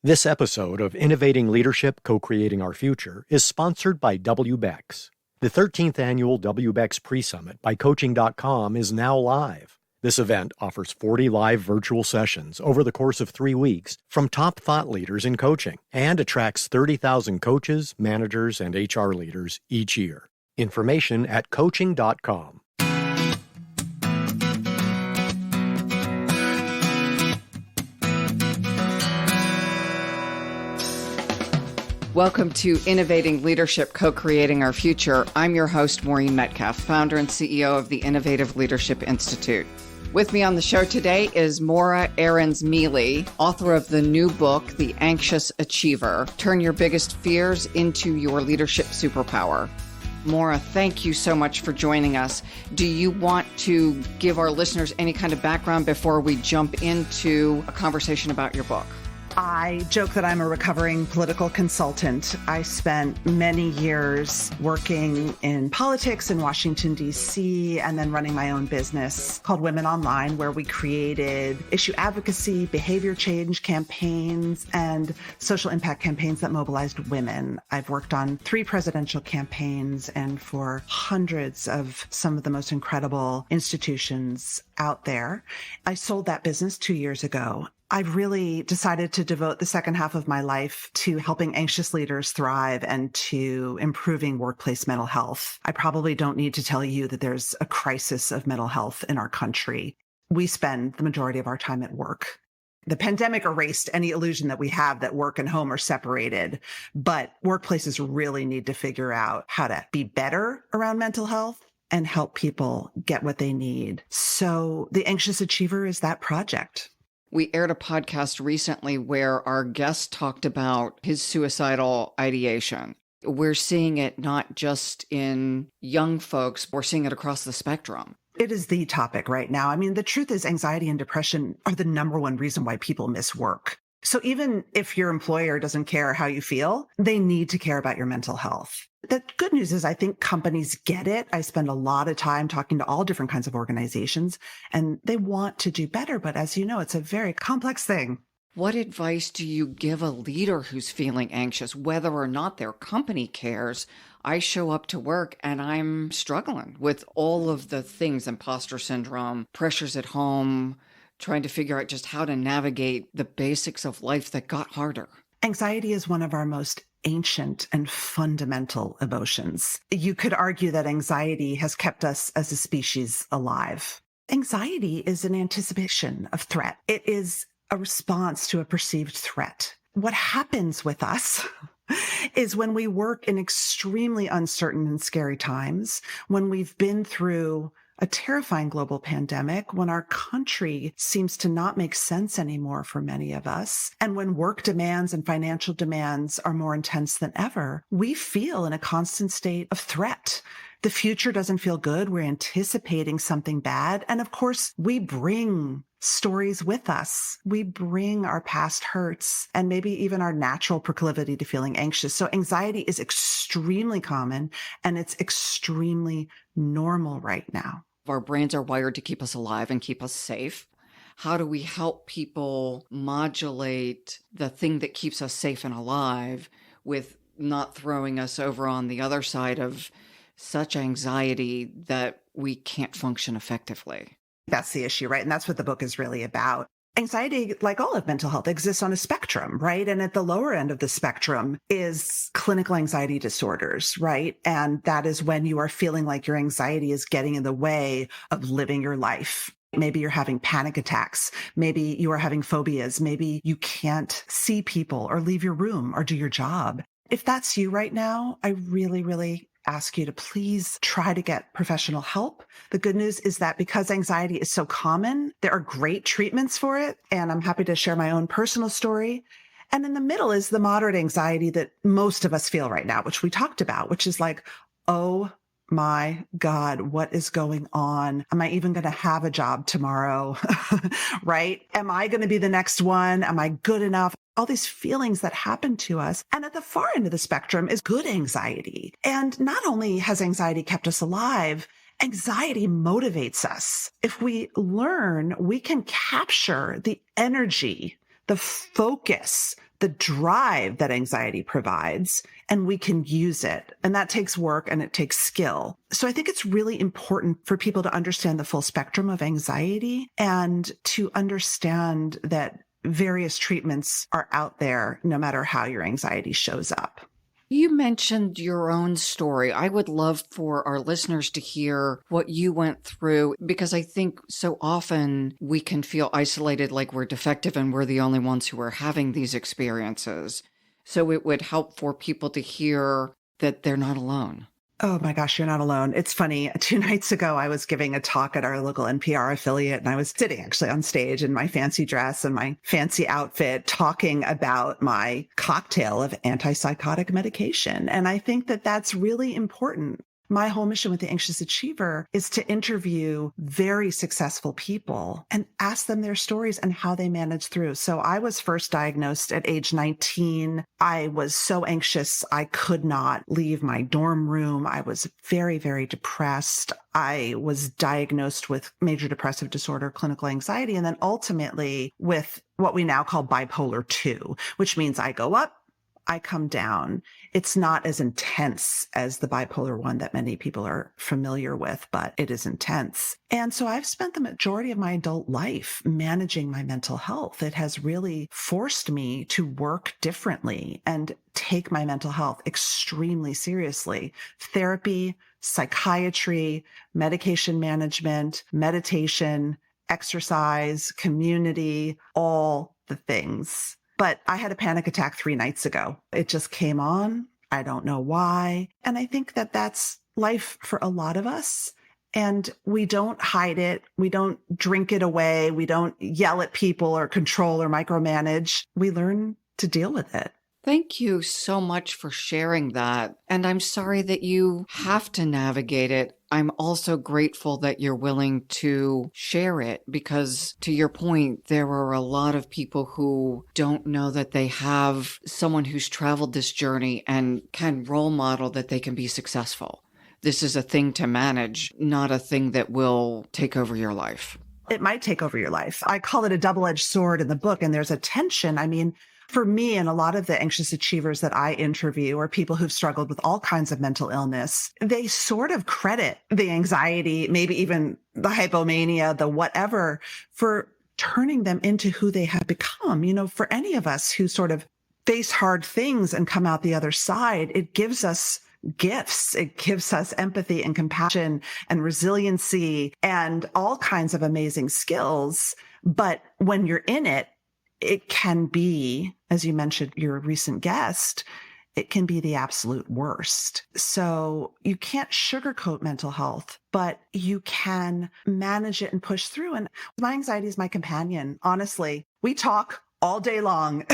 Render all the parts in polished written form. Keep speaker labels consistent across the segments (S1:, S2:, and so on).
S1: This episode of Innovating Leadership, Co-Creating Our Future is sponsored by WBEX. The 13th annual WBEX Pre-Summit by Coaching.com is now live. This event offers 40 live virtual sessions over the course of 3 weeks from top thought leaders in coaching and attracts 30,000 coaches, managers, and HR leaders each year. Information at Coaching.com.
S2: Welcome to Innovating Leadership, Co-Creating Our Future. I'm your host, Maureen Metcalf, founder and CEO of the Innovative Leadership Institute. With me on the show today is Maura Aarons-Mealy, author of the new book, The Anxious Achiever: Turn Your Biggest Fears into Your Leadership Superpower. Maura, thank you so much for joining us. Do you want to give our listeners any kind of background before we jump into a conversation about your book?
S3: I joke that I'm a recovering political consultant. I spent many years working in politics in Washington, D.C., and then running my own business called Women Online, where we created issue advocacy, behavior change campaigns, and social impact campaigns that mobilized women. I've worked on 3 presidential campaigns and for hundreds of some of the most incredible institutions out there. I sold that business 2 years ago. I've really decided to devote the second half of my life to helping anxious leaders thrive and to improving workplace mental health. I probably don't need to tell you that there's a crisis of mental health in our country. We spend the majority of our time at work. The pandemic erased any illusion that we have that work and home are separated, but workplaces really need to figure out how to be better around mental health and help people get what they need. So The Anxious Achiever is that project.
S2: We aired a podcast recently where our guest talked about his suicidal ideation. We're seeing it not just in young folks, we're seeing it across the spectrum.
S3: It is the topic right now. I mean, the truth is anxiety and depression are the number one reason why people miss work. So even if your employer doesn't care how you feel, they need to care about your mental health. The good news is I think companies get it. I spend a lot of time talking to all different kinds of organizations, and they want to do better. But as you know, it's a very complex thing.
S2: What advice do you give a leader who's feeling anxious, whether or not their company cares? I show up to work and I'm struggling with all of the things, imposter syndrome, pressures at home, trying to figure out just how to navigate the basics of life that got harder.
S3: Anxiety is one of our most ancient and fundamental emotions. You could argue that anxiety has kept us as a species alive. Anxiety is an anticipation of threat. It is a response to a perceived threat. What happens with us is when we work in extremely uncertain and scary times, when we've been through a terrifying global pandemic, when our country seems to not make sense anymore for many of us, and when work demands and financial demands are more intense than ever, we feel in a constant state of threat. The future doesn't feel good. We're anticipating something bad. And of course, we bring stories with us. We bring our past hurts and maybe even our natural proclivity to feeling anxious. So anxiety is extremely common and it's extremely normal right now.
S2: Our brains are wired to keep us alive and keep us safe. How do we help people modulate the thing that keeps us safe and alive with not throwing us over on the other side of such anxiety that we can't function effectively?
S3: That's the issue, right? And that's what the book is really about. Anxiety, like all of mental health, exists on a spectrum, right? And at the lower end of the spectrum is clinical anxiety disorders, right? And that is when you are feeling like your anxiety is getting in the way of living your life. Maybe you're having panic attacks. Maybe you are having phobias. Maybe you can't see people or leave your room or do your job. If that's you right now, I really ask you to please try to get professional help. The good news is that because anxiety is so common, there are great treatments for it. And I'm happy to share my own personal story. And in the middle is the moderate anxiety that most of us feel right now, which we talked about, which is like, oh my God, what is going on? Am I even going to have a job tomorrow? Right? Am I going to be the next one? Am I good enough? All these feelings that happen to us. And at the far end of the spectrum is good anxiety. And not only has anxiety kept us alive, anxiety motivates us. If we learn, we can capture the energy, the focus, the drive that anxiety provides, and we can use it. And that takes work and it takes skill. So I think it's really important for people to understand the full spectrum of anxiety and to understand that various treatments are out there no matter how your anxiety shows up.
S2: You mentioned your own story. I would love for our listeners to hear what you went through, because I think so often we can feel isolated, like we're defective and we're the only ones who are having these experiences. So it would help for people to hear that they're not alone.
S3: Oh my gosh, you're not alone. It's funny. 2 nights ago, I was giving a talk at our local NPR affiliate, and I was sitting actually on stage in my fancy dress and my fancy outfit talking about my cocktail of antipsychotic medication. And I think that that's really important. My whole mission with The Anxious Achiever is to interview very successful people and ask them their stories and how they managed through. So I was first diagnosed at age 19. I was so anxious, I could not leave my dorm room. I was very, very depressed. I was diagnosed with major depressive disorder, clinical anxiety, and then ultimately with what we now call bipolar 2, which means I go up, I come down. It's not as intense as the bipolar 1 that many people are familiar with, but it is intense. And so I've spent the majority of my adult life managing my mental health. It has really forced me to work differently and take my mental health extremely seriously. Therapy, psychiatry, medication management, meditation, exercise, community, all the things. But I had a panic attack 3 nights ago. It just came on. I don't know why. And I think that that's life for a lot of us. And we don't hide it. We don't drink it away. We don't yell at people or control or micromanage. We learn to deal with it.
S2: Thank you so much for sharing that. And I'm sorry that you have to navigate it. I'm also grateful that you're willing to share it, because to your point, there are a lot of people who don't know that they have someone who's traveled this journey and can role model that they can be successful. This is a thing to manage, not a thing that will take over your life.
S3: It might take over your life. I call it a double-edged sword in the book, and there's a tension. I mean, for me and a lot of the anxious achievers that I interview are people who've struggled with all kinds of mental illness. They sort of credit the anxiety, maybe even the hypomania, the whatever, for turning them into who they have become. You know, for any of us who sort of face hard things and come out the other side, it gives us gifts. It gives us empathy and compassion and resiliency and all kinds of amazing skills. But when you're in it, it can be, as you mentioned, your recent guest, it can be the absolute worst. So you can't sugarcoat mental health, but you can manage it and push through. And my anxiety is my companion. Honestly, we talk all day long.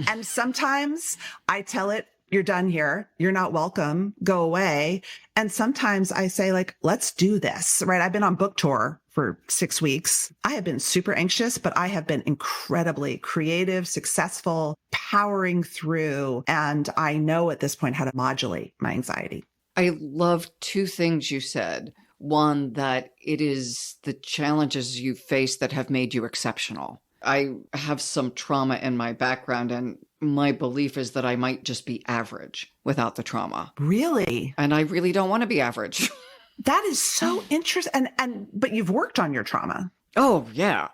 S3: And sometimes I tell it, you're done here. You're not welcome. Go away. And sometimes I say, like, let's do this, right? I've been on book tour for 6 weeks. I have been super anxious, but I have been incredibly creative, successful, powering through. And I know at this point how to modulate my anxiety.
S2: I love 2 things you said. One, that it is the challenges you face that have made you exceptional. I have some trauma in my background, and my belief is that I might just be average without the trauma.
S3: Really?
S2: And I really don't want to be average.
S3: That is so interesting. But you've worked on your trauma.
S2: Oh, yeah.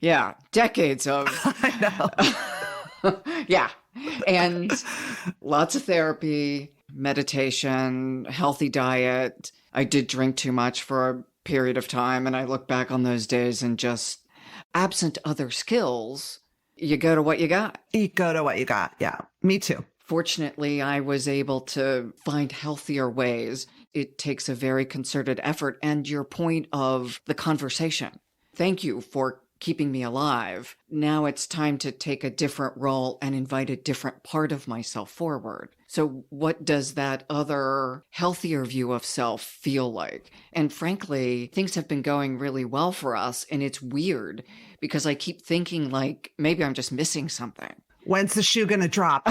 S2: Yeah. Decades of.
S3: I
S2: know. Yeah. And lots of therapy, meditation, healthy diet. I did drink too much for a period of time. And I look back on those days and just, absent other skills, you go to what you got.
S3: You go to what you got. Yeah. Me too.
S2: Fortunately, I was able to find healthier ways. It takes a very concerted effort. And your point of the conversation. Thank you for keeping me alive. Now it's time to take a different role and invite a different part of myself forward. So what does that other healthier view of self feel like? And frankly, things have been going really well for us. And it's weird because I keep thinking like, maybe I'm just missing something.
S3: When's the shoe going to drop?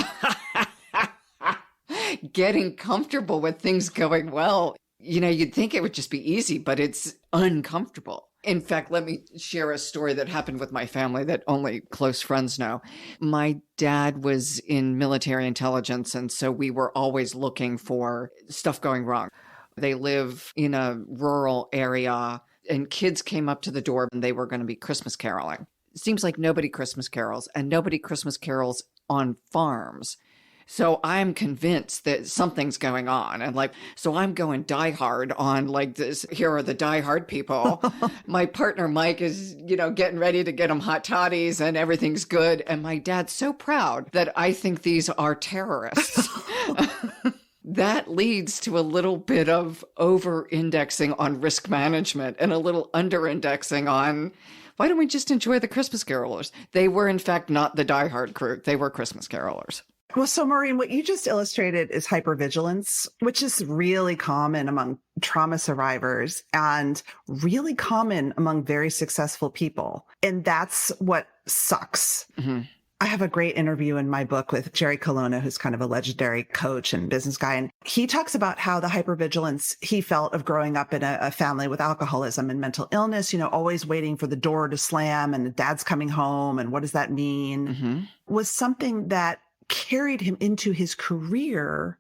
S2: Getting comfortable with things going well. You know, you'd think it would just be easy, but it's uncomfortable. In fact, let me share a story that happened with my family that only close friends know. My dad was in military intelligence, and so we were always looking for stuff going wrong. They live in a rural area, and kids came up to the door and they were going to be Christmas caroling. It seems like nobody Christmas carols, and nobody Christmas carols on farms. So I'm convinced that something's going on. And so I'm going die hard on this. Here are the die hard people. My partner, Mike, is, getting ready to get them hot toddies and everything's good. And my dad's so proud that I think these are terrorists. That leads to a little bit of over-indexing on risk management and a little under-indexing on, why don't we just enjoy the Christmas carolers? They were, in fact, not the diehard crew. They were Christmas carolers.
S3: Well, so Maureen, what you just illustrated is hypervigilance, which is really common among trauma survivors and really common among very successful people. And that's what sucks. Mm-hmm. I have a great interview in my book with Jerry Colonna, who's kind of a legendary coach and business guy. And he talks about how the hypervigilance he felt of growing up in a family with alcoholism and mental illness, always waiting for the door to slam and the dad's coming home. And what does that mean? Mm-hmm. Was something that carried him into his career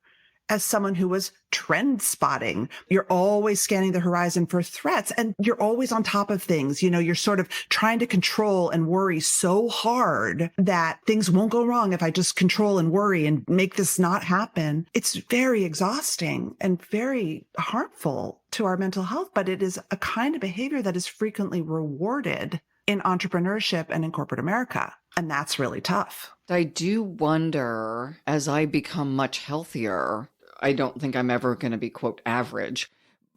S3: as someone who was trend spotting. You're always scanning the horizon for threats and you're always on top of things. You're sort of trying to control and worry so hard that things won't go wrong if I just control and worry and make this not happen. It's very exhausting and very harmful to our mental health, but it is a kind of behavior that is frequently rewarded in entrepreneurship and in corporate America. And that's really tough.
S2: I do wonder, as I become much healthier, I don't think I'm ever going to be, quote, average,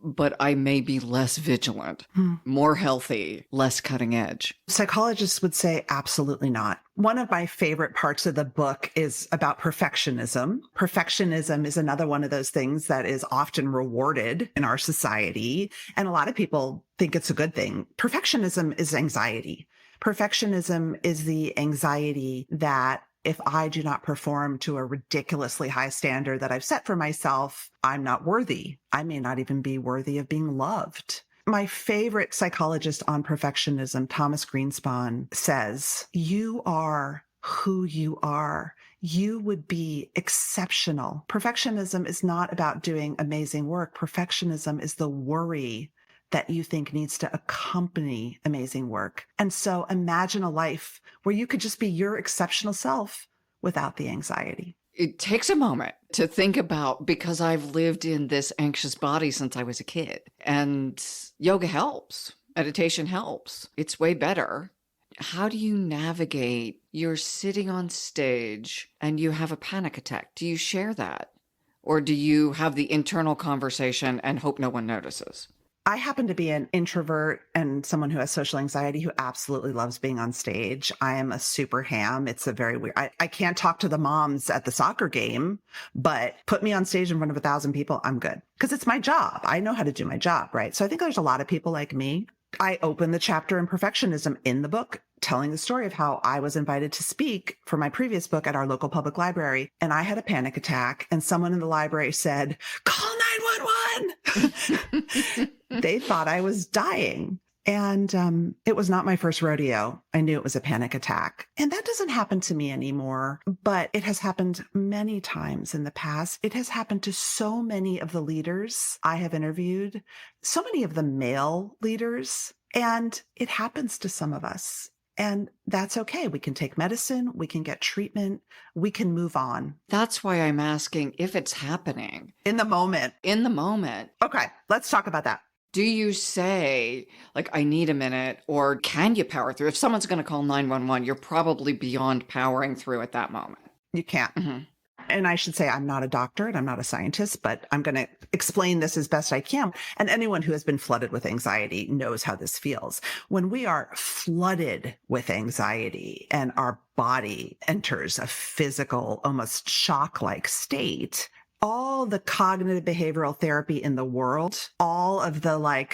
S2: but I may be less vigilant, more healthy, less cutting edge.
S3: Psychologists would say absolutely not. One of my favorite parts of the book is about perfectionism. Perfectionism is another one of those things that is often rewarded in our society. And a lot of people think it's a good thing. Perfectionism is anxiety. Perfectionism is the anxiety that if I do not perform to a ridiculously high standard that I've set for myself, I'm not worthy. I may not even be worthy of being loved. My favorite psychologist on perfectionism, Thomas Greenspon, says, you are who you are. You would be exceptional. Perfectionism is not about doing amazing work. Perfectionism is the worry that you think needs to accompany amazing work. And so imagine a life where you could just be your exceptional self without the anxiety.
S2: It takes a moment to think about, because I've lived in this anxious body since I was a kid, and yoga helps. Meditation helps. It's way better. How do you navigate? You're sitting on stage and you have a panic attack. Do you share that? Or do you have the internal conversation and hope no one notices?
S3: I happen to be an introvert and someone who has social anxiety who absolutely loves being on stage. I am a super ham. It's a very weird, I can't talk to the moms at the soccer game, but put me on stage in front of 1,000 people, I'm good. Because it's my job. I know how to do my job, right? So I think there's a lot of people like me. I open the chapter in perfectionism in the book, telling the story of how I was invited to speak for my previous book at our local public library. And I had a panic attack and someone in the library said, call 911. They thought I was dying. And it was not my first rodeo. I knew it was a panic attack. And that doesn't happen to me anymore, but it has happened many times in the past. It has happened to so many of the leaders I have interviewed, so many of the male leaders, and it happens to some of us. And that's okay. We can take medicine. We can get treatment. We can move on.
S2: That's why I'm asking if it's happening.
S3: In the moment.
S2: In the moment.
S3: Okay, let's talk about that.
S2: Do you say, I need a minute, or can you power through? If someone's going to call 911, you're probably beyond powering through at that moment.
S3: You can't. Mm-hmm. And I should say I'm not a doctor and I'm not a scientist, but I'm going to explain this as best I can. And anyone who has been flooded with anxiety knows how this feels. When we are flooded with anxiety and our body enters a physical, almost shock-like state, all the cognitive behavioral therapy in the world, all of the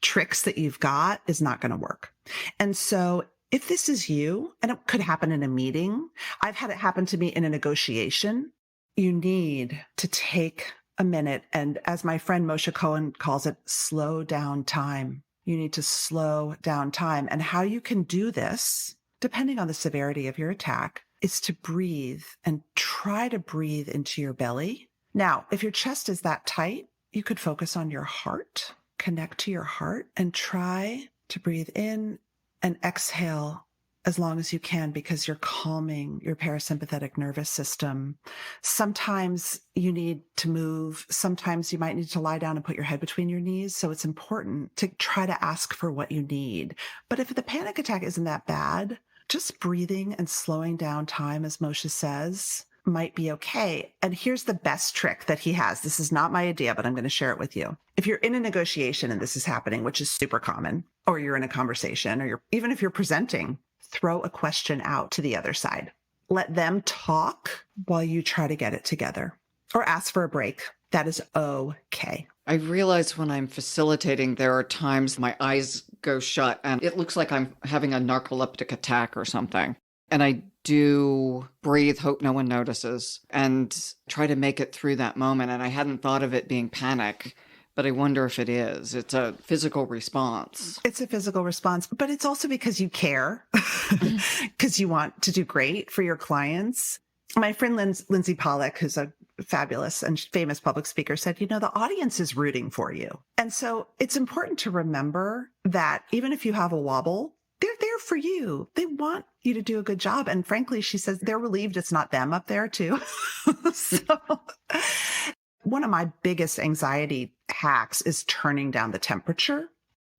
S3: tricks that you've got is not going to work. And so if this is you, and it could happen in a meeting, I've had it happen to me in a negotiation, you need to take a minute. And as my friend Moshe Cohen calls it, slow down time. You need to slow down time. And how you can do this, depending on the severity of your attack, is to breathe and try to breathe into your belly. Now, if your chest is that tight, you could focus on your heart, connect to your heart, and try to breathe in and exhale as long as you can, because you're calming your parasympathetic nervous system. Sometimes you need to move. Sometimes you might need to lie down and put your head between your knees. So it's important to try to ask for what you need. But if the panic attack isn't that bad, just breathing and slowing down time, as Moshe says, might be okay. And here's the best trick that he has. This is not my idea, but I'm going to share it with you. If you're in a negotiation and this is happening, which is super common, or you're in a conversation, or even if you're presenting, throw a question out to the other side. Let them talk while you try to get it together, or ask for a break. That is okay.
S2: I realize when I'm facilitating, there are times my eyes go shut and it looks like I'm having a narcoleptic attack or something. And I do breathe, hope no one notices, and try to make it through that moment. And I hadn't thought of it being panic, but I wonder if it is. It's a physical response.
S3: It's a physical response, but it's also because you care, because you want to do great for your clients. My friend Lindsay Pollack, who's a fabulous and famous public speaker, said, the audience is rooting for you. And so it's important to remember that even if you have a wobble, they're there for you. They want you to do a good job. And frankly, she says they're relieved it's not them up there too. So one of my biggest anxiety hacks is turning down the temperature.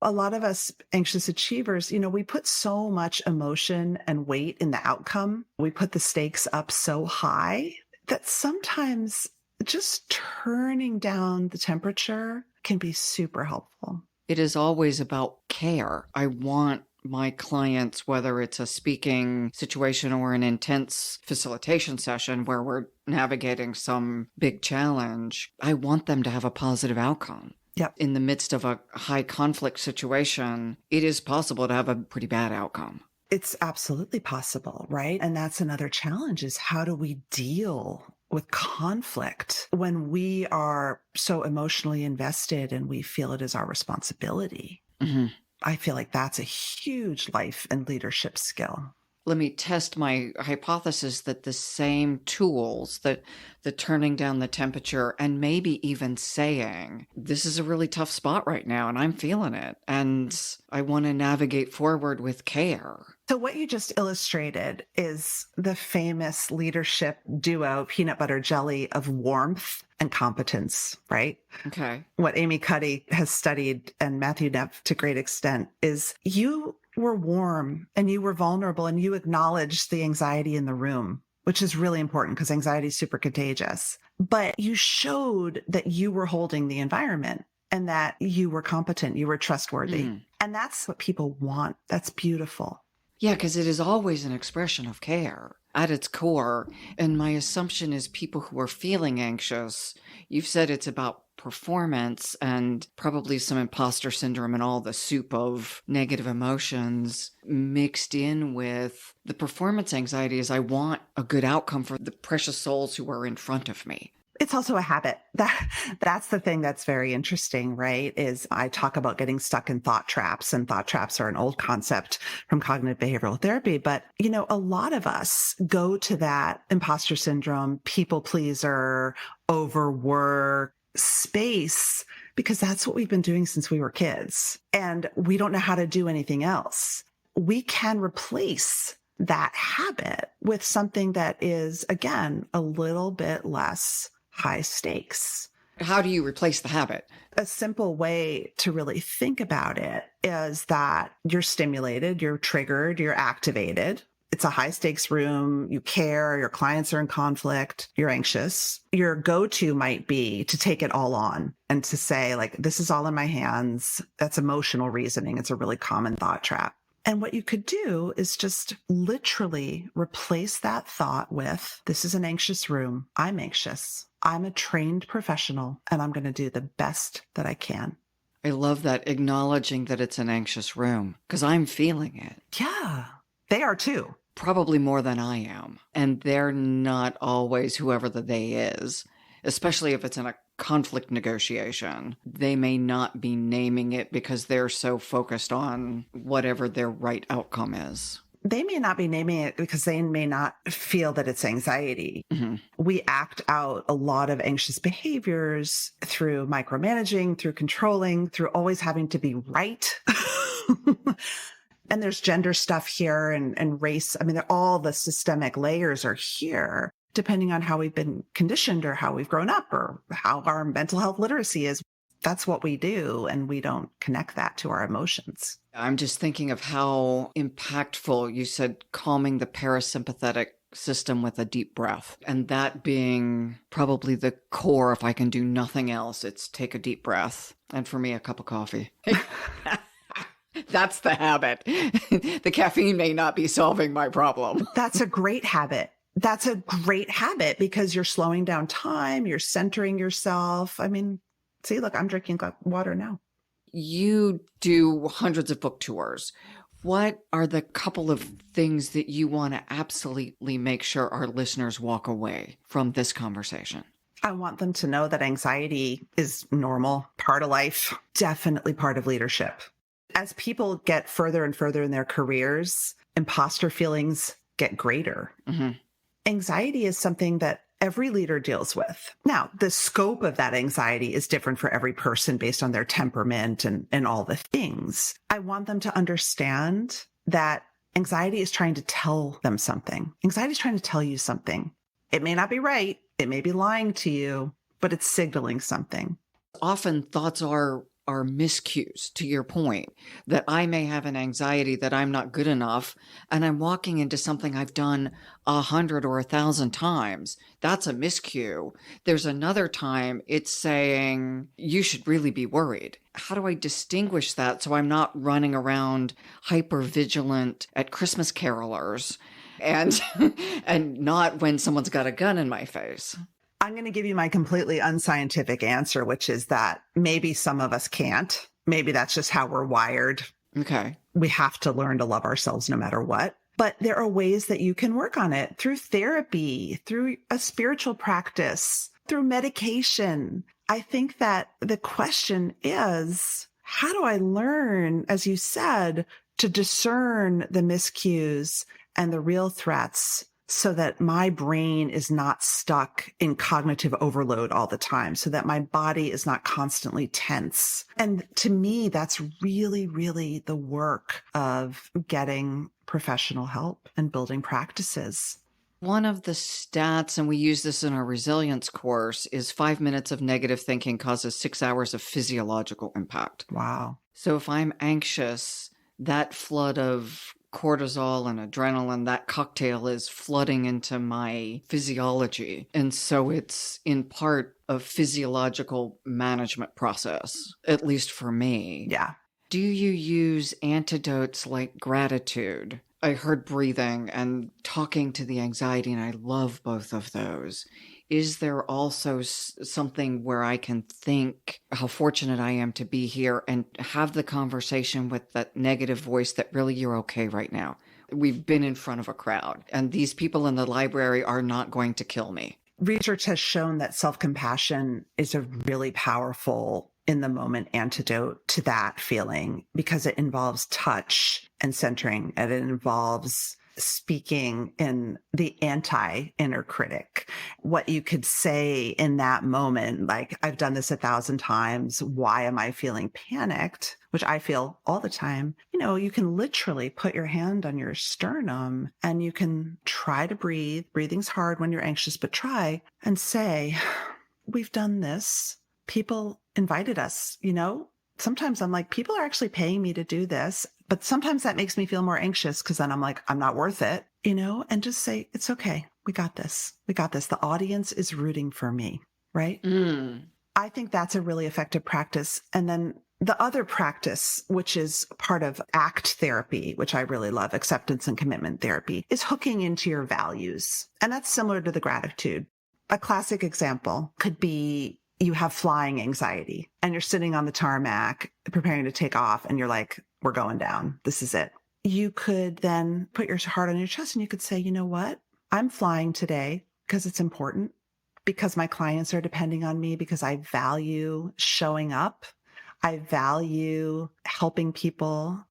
S3: A lot of us anxious achievers, we put so much emotion and weight in the outcome. We put the stakes up so high that sometimes just turning down the temperature can be super helpful.
S2: It is always about care. I want my clients, whether it's a speaking situation or an intense facilitation session where we're navigating some big challenge, I want them to have a positive outcome.
S3: Yep.
S2: In the midst of a high conflict situation, it is possible to have a pretty bad outcome.
S3: It's absolutely possible, right? And that's another challenge, is how do we deal with conflict when we are so emotionally invested and we feel it is our responsibility? Mm-hmm. I feel like that's a huge life and leadership skill.
S2: Let me test my hypothesis that the same tools, that the turning down the temperature and maybe even saying, this is a really tough spot right now and I'm feeling it and I want to navigate forward with care.
S3: So what you just illustrated is the famous leadership duo, peanut butter jelly, of warmth and competence, right?
S2: Okay.
S3: What Amy Cuddy has studied, and Matthew Neff to a great extent, is you were warm and you were vulnerable and you acknowledged the anxiety in the room, which is really important because anxiety is super contagious. But you showed that you were holding the environment and that you were competent, you were trustworthy. And that's what people want. That's beautiful.
S2: Yeah, because it is always an expression of care at its core. And my assumption is people who are feeling anxious, you've said it's about performance and probably some imposter syndrome and all the soup of negative emotions mixed in with the performance anxiety is I want a good outcome for the precious souls who are in front of me.
S3: It's also a habit. That's the thing that's very interesting, right? Is I talk about getting stuck in thought traps, and thought traps are an old concept from cognitive behavioral therapy. But, a lot of us go to that imposter syndrome, people pleaser, overwork space because that's what we've been doing since we were kids. And we don't know how to do anything else. We can replace that habit with something that is, again, a little bit less high stakes.
S2: How do you replace the habit?
S3: A simple way to really think about it is that you're stimulated, you're triggered, you're activated. It's a high stakes room. You care. Your clients are in conflict. You're anxious. Your go-to might be to take it all on and to say, like, this is all in my hands. That's emotional reasoning. It's a really common thought trap. And what you could do is just literally replace that thought with, this is an anxious room. I'm anxious. I'm a trained professional and I'm going to do the best that I can.
S2: I love that, acknowledging that it's an anxious room because I'm feeling it.
S3: Yeah, they are too.
S2: Probably more than I am. And they're not always whoever the they is, especially if it's in a conflict negotiation. They may not be naming it because they're so focused on whatever their right outcome is.
S3: They may not be naming it because they may not feel that it's anxiety.
S2: Mm-hmm.
S3: We act out a lot of anxious behaviors through micromanaging, through controlling, through always having to be right. And there's gender stuff here and race. I mean, all the systemic layers are here, depending on how we've been conditioned or how we've grown up or how our mental health literacy is. That's what we do, and we don't connect that to our emotions.
S2: I'm just thinking of how impactful you said calming the parasympathetic system with a deep breath. And that being probably the core, if I can do nothing else, it's take a deep breath. And for me, a cup of coffee. That's the habit. The caffeine may not be solving my problem.
S3: That's a great habit. That's a great habit because you're slowing down time, you're centering yourself. I mean, see, look, I'm drinking water now.
S2: You do hundreds of book tours. What are the couple of things that you want to absolutely make sure our listeners walk away from this conversation?
S3: I want them to know that anxiety is normal, part of life, definitely part of leadership. As people get further and further in their careers, imposter feelings get greater.
S2: Mm-hmm.
S3: Anxiety is something that every leader deals with. Now, the scope of that anxiety is different for every person based on their temperament and all the things. I want them to understand that anxiety is trying to tell them something. Anxiety is trying to tell you something. It may not be right. It may be lying to you, but it's signaling something.
S2: Often thoughts are miscues, to your point, that I may have an anxiety that I'm not good enough, and I'm walking into something I've done 100 or 1,000 times. That's a miscue. There's another time it's saying, you should really be worried. How do I distinguish that so I'm not running around hyper vigilant at Christmas carolers and not when someone's got a gun in my face?
S3: I'm going to give you my completely unscientific answer, which is that maybe some of us can't. Maybe that's just how we're wired.
S2: Okay.
S3: We have to learn to love ourselves no matter what. But there are ways that you can work on it through therapy, through a spiritual practice, through medication. I think that the question is, how do I learn, as you said, to discern the miscues and the real threats so that my brain is not stuck in cognitive overload all the time, so that my body is not constantly tense. And to me, that's really, really the work of getting professional help and building practices.
S2: One of the stats, and we use this in our resilience course, is 5 minutes of negative thinking causes 6 hours of physiological impact.
S3: Wow.
S2: So if I'm anxious, that flood of cortisol and adrenaline, that cocktail is flooding into my physiology. And so it's in part a physiological management process, at least for me.
S3: Yeah.
S2: Do you use antidotes like gratitude? I heard breathing and talking to the anxiety, and I love both of those. Is there also something where I can think how fortunate I am to be here and have the conversation with that negative voice that really you're okay right now? We've been in front of a crowd, and these people in the library are not going to kill me.
S3: Research has shown that self-compassion is a really powerful in the moment antidote to that feeling because it involves touch and centering, and it involves speaking in the anti-inner critic. What you could say in that moment, like, I've done this 1,000 times. Why am I feeling panicked? Which I feel all the time. You can literally put your hand on your sternum and you can try to breathe. Breathing's hard when you're anxious, but try and say, we've done this. People invited us, Sometimes I'm like, people are actually paying me to do this. But sometimes that makes me feel more anxious because then I'm like, I'm not worth it, and just say, it's okay. We got this. We got this. The audience is rooting for me, right? I think that's a really effective practice. And then the other practice, which is part of ACT therapy, which I really love, acceptance and commitment therapy, is hooking into your values. And that's similar to the gratitude. A classic example could be you have flying anxiety and you're sitting on the tarmac preparing to take off and you're like, we're going down. This is it. You could then put your heart on your chest and you could say, you know what? I'm flying today because it's important. because my clients are depending on me, because I value showing up. I value helping people.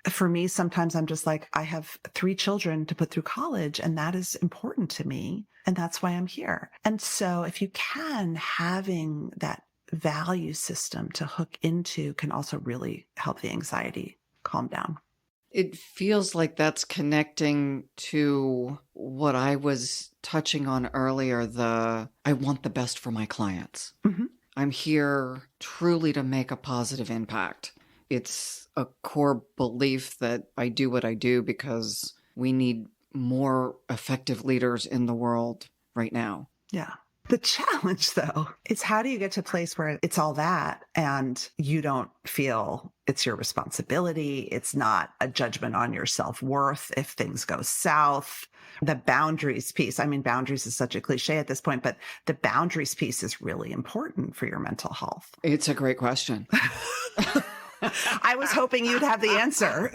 S3: For me, sometimes I'm just like, I have 3 children to put through college, and that is important to me. And that's why I'm here. And so if you can, having that value system to hook into can also really help the anxiety calm down.
S2: It feels like that's connecting to what I was touching on earlier, I want the best for my clients.
S3: Mm-hmm.
S2: I'm here truly to make a positive impact. It's a core belief that I do what I do because we need more effective leaders in the world right now.
S3: Yeah. The challenge, though, is how do you get to a place where it's all that and you don't feel it's your responsibility? It's not a judgment on your self-worth if things go south. The boundaries piece, I mean, boundaries is such a cliche at this point, but the boundaries piece is really important for your mental health.
S2: It's a great question.
S3: I was hoping you'd have the answer.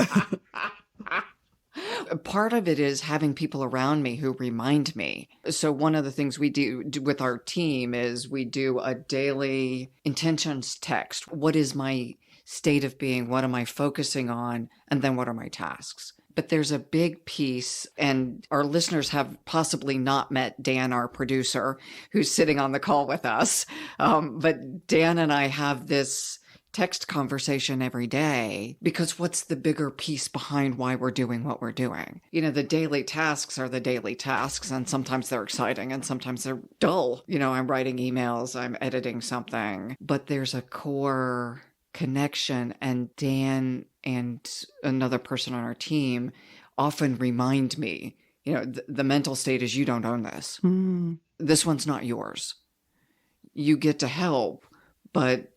S2: Part of it is having people around me who remind me. So one of the things we do with our team is we do a daily intentions text. What is my state of being? What am I focusing on? And then what are my tasks? But there's a big piece, and our listeners have possibly not met Dan, our producer, who's sitting on the call with us. But Dan and I have this text conversation every day, because what's the bigger piece behind why we're doing what we're doing? You know, the daily tasks are the daily tasks, and sometimes they're exciting and sometimes they're dull. You know, I'm writing emails, I'm editing something, but there's a core connection, and Dan and another person on our team often remind me, you know, the mental state is you don't own this. This one's not yours. You get to help, but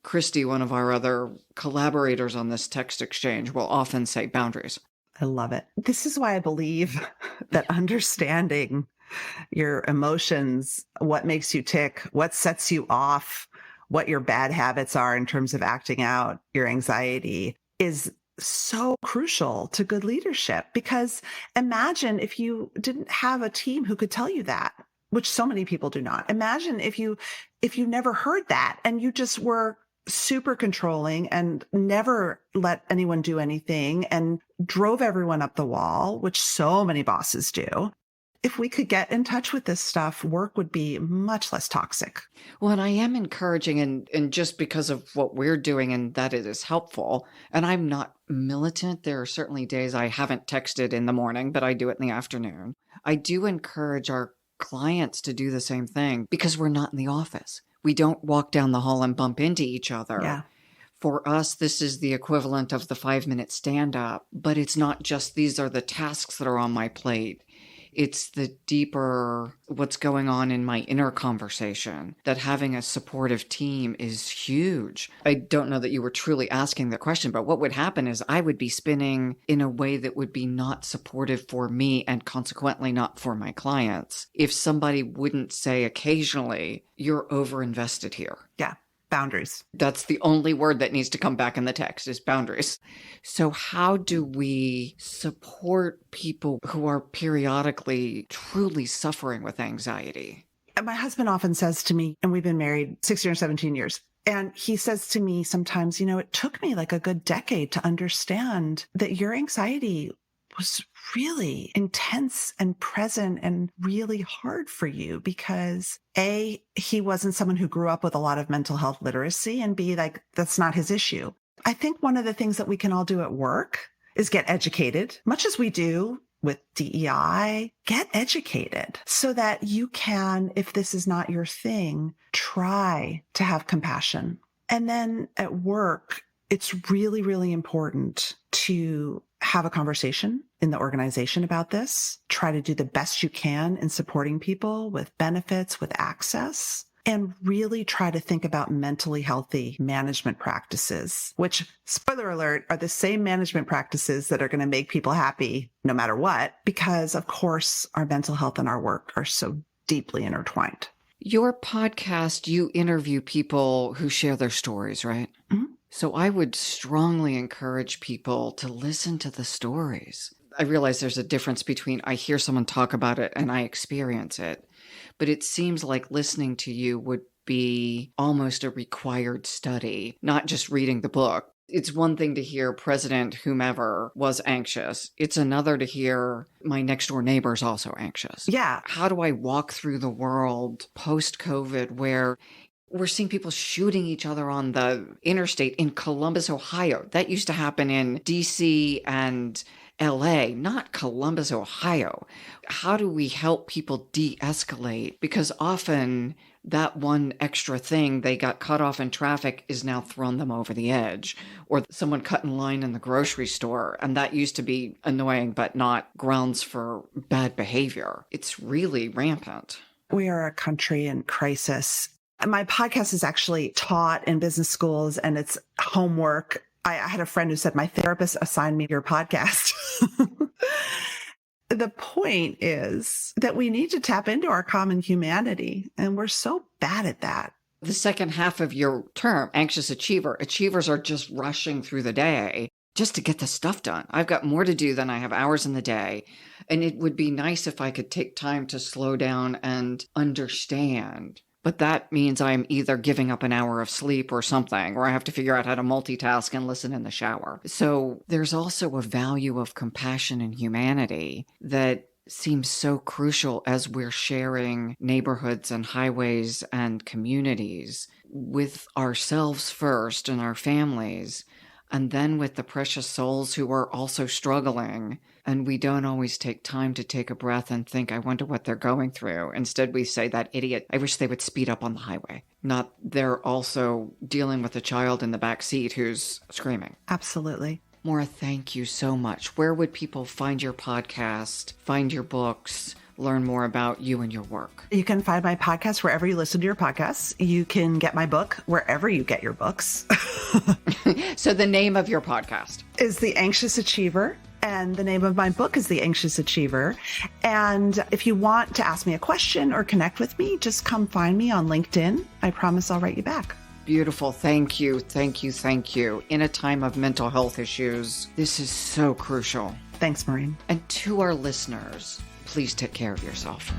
S2: Christy, one of our other collaborators on this text exchange, will often say boundaries.
S3: I love it. This is why I believe that understanding your emotions, what makes you tick, what sets you off, what your bad habits are in terms of acting out your anxiety is so crucial to good leadership. Because imagine if you didn't have a team who could tell you that, which so many people do not. Imagine if you never heard that and you just were super controlling and never let anyone do anything and drove everyone up the wall, which so many bosses do. If we could get in touch with this stuff, work would be much less toxic.
S2: Well, and I am encouraging, and just because of what we're doing and that it is helpful, and I'm not militant. There are certainly days I haven't texted in the morning, but I do it in the afternoon. I do encourage our clients to do the same thing because we're not in the office. We don't walk down the hall and bump into each other.
S3: Yeah.
S2: For us, this is the equivalent of the 5-minute stand-up, but it's not just these are the tasks that are on my plate. It's the deeper what's going on in my inner conversation, that having a supportive team is huge. I don't know that you were truly asking the question, but what would happen is I would be spinning in a way that would be not supportive for me and consequently not for my clients if somebody wouldn't say occasionally, you're overinvested here.
S3: Yeah. Boundaries.
S2: That's the only word that needs to come back in the text is boundaries. So how do we support people who are periodically truly suffering with anxiety?
S3: My husband often says to me, and we've been married 16 or 17 years, and he says to me sometimes, you know, it took me like a good decade to understand that your anxiety was really intense and present and really hard for you because A, he wasn't someone who grew up with a lot of mental health literacy, and B, like that's not his issue. I think one of the things that we can all do at work is get educated, much as we do with DEI, get educated so that you can, if this is not your thing, try to have compassion. And then at work, it's really, really important to have a conversation in the organization about this. Try to do the best you can in supporting people with benefits, with access, and really try to think about mentally healthy management practices, which, spoiler alert, are the same management practices that are going to make people happy no matter what, because of course our mental health and our work are so deeply intertwined.
S2: Your podcast, you interview people who share their stories, right?
S3: Mm-hmm.
S2: So I would strongly encourage people to listen to the stories. I realize there's a difference between I hear someone talk about it and I experience it. but it seems like listening to you would be almost a required study, not just reading the book. It's one thing to hear President whomever was anxious. It's another to hear my next door neighbor's also anxious.
S3: Yeah.
S2: How do I walk through the world post-COVID where we're seeing people shooting each other on the interstate in Columbus, Ohio? That used to happen in DC and LA, not Columbus, Ohio. How do we help people de-escalate? Because often that one extra thing they got cut off in traffic is now thrown them over the edge, or someone cut in line in the grocery store. And that used to be annoying, but not grounds for bad behavior. It's really rampant.
S3: We are a country in crisis. My podcast is actually taught in business schools and it's homework. I had a friend who said, my therapist assigned me your podcast. The point is that we need to tap into our common humanity, and we're so bad at that.
S2: The second half of your term, anxious achiever, achievers are just rushing through the day just to get the stuff done. I've got more to do than I have hours in the day. And it would be nice if I could take time to slow down and understand. But that means I'm either giving up an hour of sleep or something, or I have to figure out how to multitask and listen in the shower. So there's also a value of compassion and humanity that seems so crucial as we're sharing neighborhoods and highways and communities with ourselves first and our families, and then with the precious souls who are also struggling. And we don't always take time to take a breath and think, I wonder what they're going through. Instead, we say, that idiot, I wish they would speed up on the highway. Not they're also dealing with a child in the back seat who's screaming.
S3: Absolutely.
S2: Maura, thank you so much. Where would people find your podcast, find your books, learn more about you and your work?
S3: You can find my podcast wherever you listen to your podcasts. You can get my book wherever you get your books.
S2: So the name of your podcast
S3: is The Anxious Achiever. And the name of my book is The Anxious Achiever. And if you want to ask me a question or connect with me, just come find me on LinkedIn. I promise I'll write you back.
S2: Beautiful. Thank you. Thank you. Thank you. In a time of mental health issues, this is so crucial.
S3: Thanks, Maureen.
S2: And to our listeners, please take care of yourself.